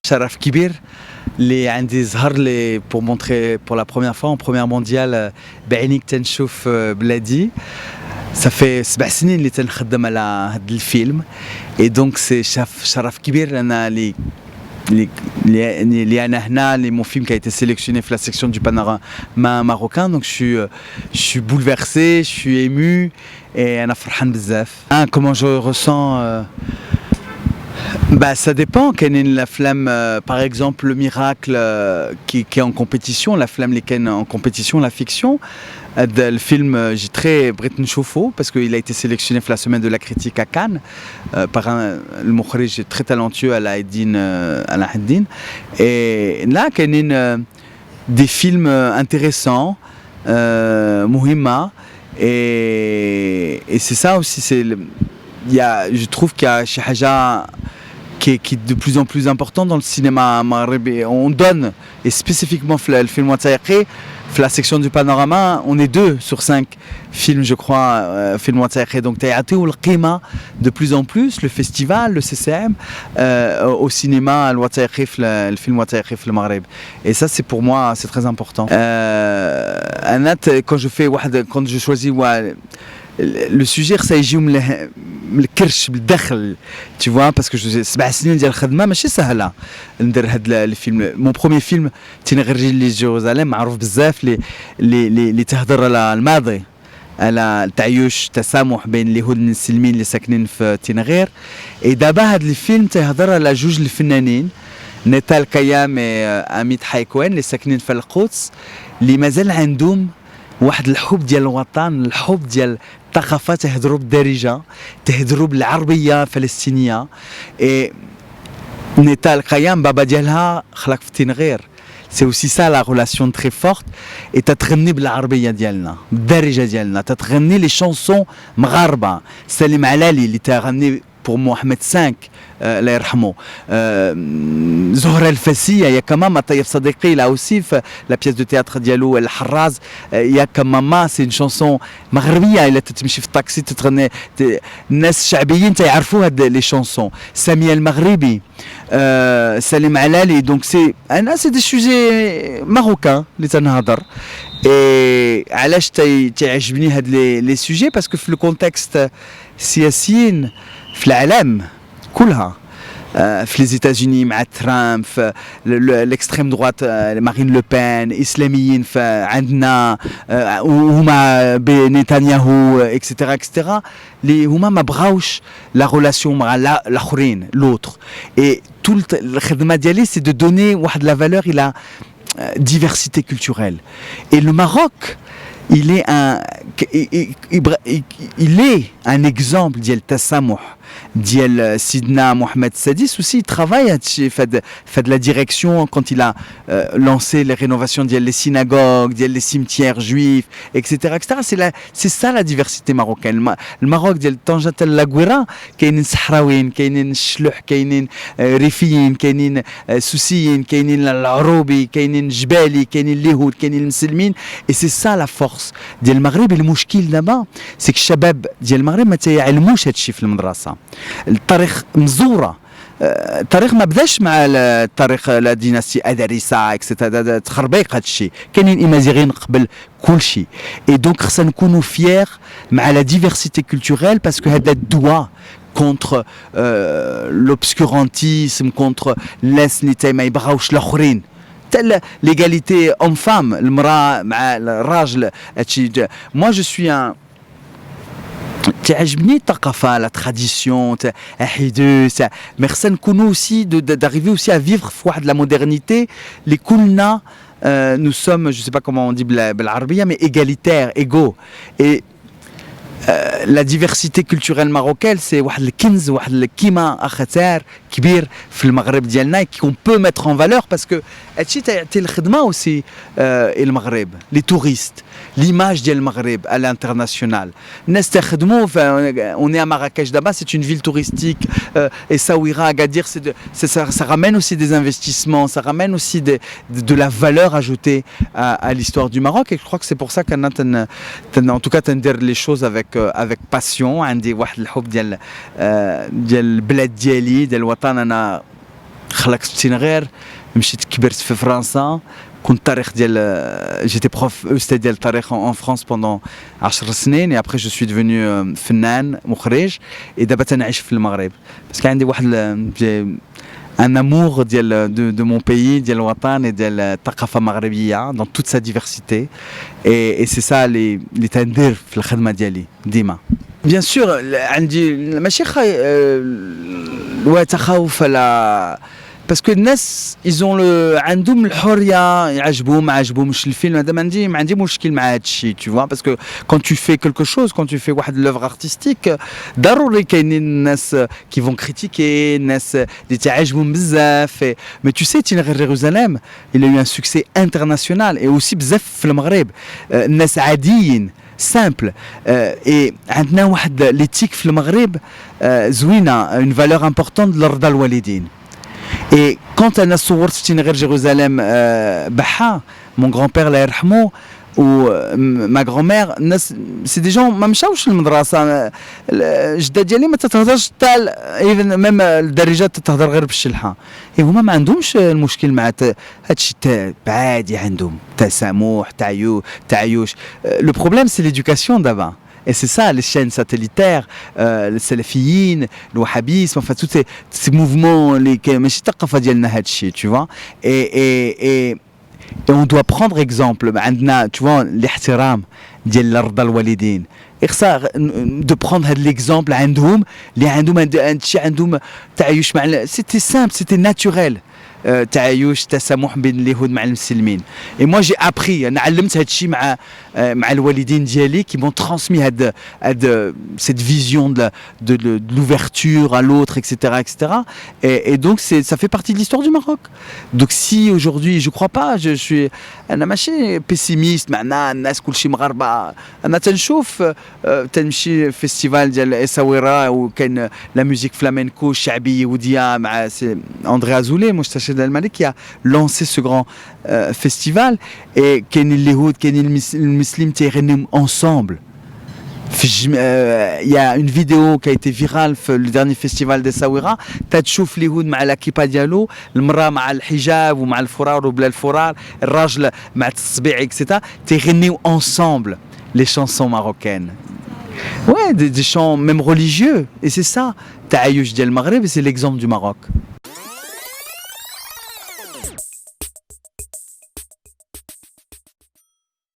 شرف كبير اللي عندي ظهر لي pour montrer pour la première fois en première mondiale بعينيك تنشوف بلادي. Ça fait 7 سنين اللي تنخدم على هذا الفيلم et donc c'est شرف كبير أنا اللي أنا هنا mon film qui a été sélectionné dans la section du panorama marocain, donc je suis bouleversé, je suis ému et أنا فرحان بزاف. Comment je ressens Bah, ça dépend. La flamme, par exemple, Le Miracle qui est en compétition, la flamme les en compétition, la fiction. Le film, j'ai très Britney Chauffeau parce qu'il a été sélectionné pour la semaine de la critique à Cannes par le mukhrij très talentueux Alaeddin. Et là, il y a des films intéressants, Mouhima, et c'est ça aussi. Je trouve qu'il y a chez Haja qui est de plus en plus important dans le cinéma maghrebi. On donne, et spécifiquement le film Watsayaqi, la section du panorama, on est 2 sur 5 films, je crois, film Watsayaqi. Donc Tayati ou le Qima, de plus en plus, le festival, le CCM, au cinéma, le film Watsayaqi le Maghreb. Et ça, c'est pour moi, c'est très important. Quand je choisis le sujet ça يجي من الكرش بالداخل tu vois parce que 7 سنين ديال الخدمه ماشي سهله ندير هذا الفيلم. مون بروميير فيلم تينغرجي لي جيروزاليم معروف بزاف اللي تهضر على الماضي، على التعايش التسامح بين اليهود المسلمين اللي ساكنين في تينغير. اي دابا هذا الفيلم تيهضر على جوج الفنانين نيتال كيام واميت حايكوان اللي ساكنين في القدس اللي مازال عندهم واحد الحب ديال الوطن، الحب ديال الثقافه، تهضروا بالدارجه، تهضروا بالعربيه الفلسطينيه. اي نيتال قيام بابا ديالها خلق في تنغير. سي اوسي سا لا ريلاسيون تري فورت. اي تتغني بالعربيه ديالنا، بالدارجه ديالنا، تتغني لي شونسون مغاربه. سليم علالي اللي تغني pour Mohamed V, الله يرحمه. زهرة الفاسية يا كماما. طيب صديقي là aussi la pièce de théâtre ديالو الحراز يا كماما سي شانسون مغربية. إلا تتمشي في الطاكسي تتغني الناس الشعبيين تيعرفوا هاد لي شانسون. سامية المغربي، سليم علالي. دونك سي انا سي دي سوجي ماروكان اللي تنهضر. اي علاش تيعجبني هاد لي سوجي باسكو في الكونتكست سياسيين في العالم كلها، في لي زيتازوني مع ترامب، في الاكستريم دروات مارين لو بان، اسلاميين عندنا وهما بنتنياهو اكسترا اكسترا اللي هما ما بغاوش لا ريلاسيون مع الاخرين لوتر. اي تو الخدمه ديالي سي دو دوني واحد لا فالور الى diversité culturelle. Et le Maroc, il est un exemple ديال التسامح ديال سيدنا محمد السادس. Aussi il travaille fait de la direction quand il a lancé les rénovations ديال les synagogues, ديال les cimetières juifs, etc. C'est ça la diversité marocaine. الماروك ديال طنجة اللاغويرا كاينين صحراويين، كاينين الشلوح، كاينين ريفيين، كاينين سوسيين، كاينين العروبي، كاينين جبالي، كاينين اليهود، كاينين المسلمين. Et c'est ça la force ديال المغرب. المشكل دابا سيك الشباب ديال المغرب ما تيعلموش هادشي في المدرسة. التاريخ مزوره، التاريخ ما بداش مع التاريخ لا ديناستي ادريسا اكسترا تخربيق. هادشي كاينين امازيغيين قبل كلشي. اي دونك خصنا نكونوا فيير مع لا ديفرسيتي كولتوريل باسكو هذا الدواء contre l'obscurantisme, contre الناس اللي ما يبغاوش الاخرين. l'égalité homme-femme، المراه مع الراجل. هادشي moi je suis un تعجبني الثقافة، لا تراديسيون حيدوس. مي خصنا نكونوا اوسي d'arriver aussi à vivre في واحد لا مودرنيتي اللي كلنا nous sommes je sais pas comment on dit بالعربية mais égalitaires, égaux. Et la diversité culturelle marocaine c'est واحد الكنز، واحد الكيمة خطير كبير في المغرب ديالنا qu'on peut mettre en valeur parce que هادشي تاعطي الخدمه aussi المغرب les touristes l'image ديال المغرب à l'international الناس تخدموا on est à Marrakech d'abord c'est une ville touristique et Essaouira Agadir ça ramène aussi des investissements ça ramène aussi de la valeur ajoutée à l'histoire du Maroc et je crois que c'est pour ça qu'en tout cas تندير les choses avec passion عندي واحد الحب ديال البلاد ديالي ديال الوطن انا خلقت في تنغير مشيت كبرت في فرنسا كنت تاريخ ديال j'étais prof استاذ ديال التاريخ en France pendant 10 سنين et après je suis devenu فنان مخرج et دابا تنعيش في المغرب باسكو عندي واحد un amour de mon pays ديال الوطن et ديال الثقافه المغربيه dans toute sa diversité et c'est ça اللي تندير في الخدمه ديالي ديما bien sûr عندي ماشي تخوف على باسكو الناس ils ont عندهم الحريه يعجبهم ما عجبهمش الفيلم هذا ما عندي مشكل مع هذا الشيء tu vois parce que quand tu fais quelque chose quand tu fais واحد l'œuvre artistique ضروري كاينين الناس qui vont critiquer الناس اللي تعجبهم بزاف mais tu sais تنغير جيروزاليم il a eu un succès international et aussi بزاف في المغرب الناس عاديين simple et عندنا واحد l'éthique في المغرب زوينه une valeur importante لرضا الوالدين et quand انا صورت في تنغير جيروزاليم بحا mon grand-père الله يرحمه و ما grand-mère الناس سي دي جون ما مشاوش للمدرسه الجده ديالي ما تتهضرش حتى ايفن ميم الدارجات تتهضر غير بالشلحه هما ما عندهمش المشكل مع هادشي عادي عندهم تسامح تعيوش لو بروبليم سي ليدوكاسيون دابا et c'est ça les chaînes satellitaires les salafiyyin le wahhabisme enfin tous ces mouvements les ماشي الثقافه ديالنا هادشي tu vois et on doit prendre exemple عندنا tu vois الاحترام ديال رضا الوالدين خصها de prendre هذا l'exemple عندهم اللي عندهم هادشي عندهم تعايش مع c'était simple c'était naturel تعايش تسامح بين اليهود مع المسلمين et moi j'ai appris انا علمت هذا الشيء مع الوالدين ديالي qui m'ont transmis cette vision de l'ouverture à l'autre etc et donc ça fait partie de l'histoire du Maroc donc si aujourd'hui je crois pas je suis انا ماشي pessimiste معنا الناس كلشي مغاربه انا تنشوف تنمشي فيستيفال ديال اساويرا وكاين لا ميوزيك فلامينكو الشعبيه يهوديه مع اندري ازولي مستشهد الملك qui a lancé ce grand festival et كاين اليهود كاين المسلم تيغنيو ensemble il y a une vidéo qui a été virale le dernier festival d'Essaouira تتشوف اليهود مع لاكيبا ديالو المراه مع الحجاب ومع الفرار وبلا الفرار الراجل مع التصبيع etc تيغنيو ensemble les chansons marocaines ouais des chants même religieux et c'est ça تعايش ديال المغرب et c'est l'exemple du Maroc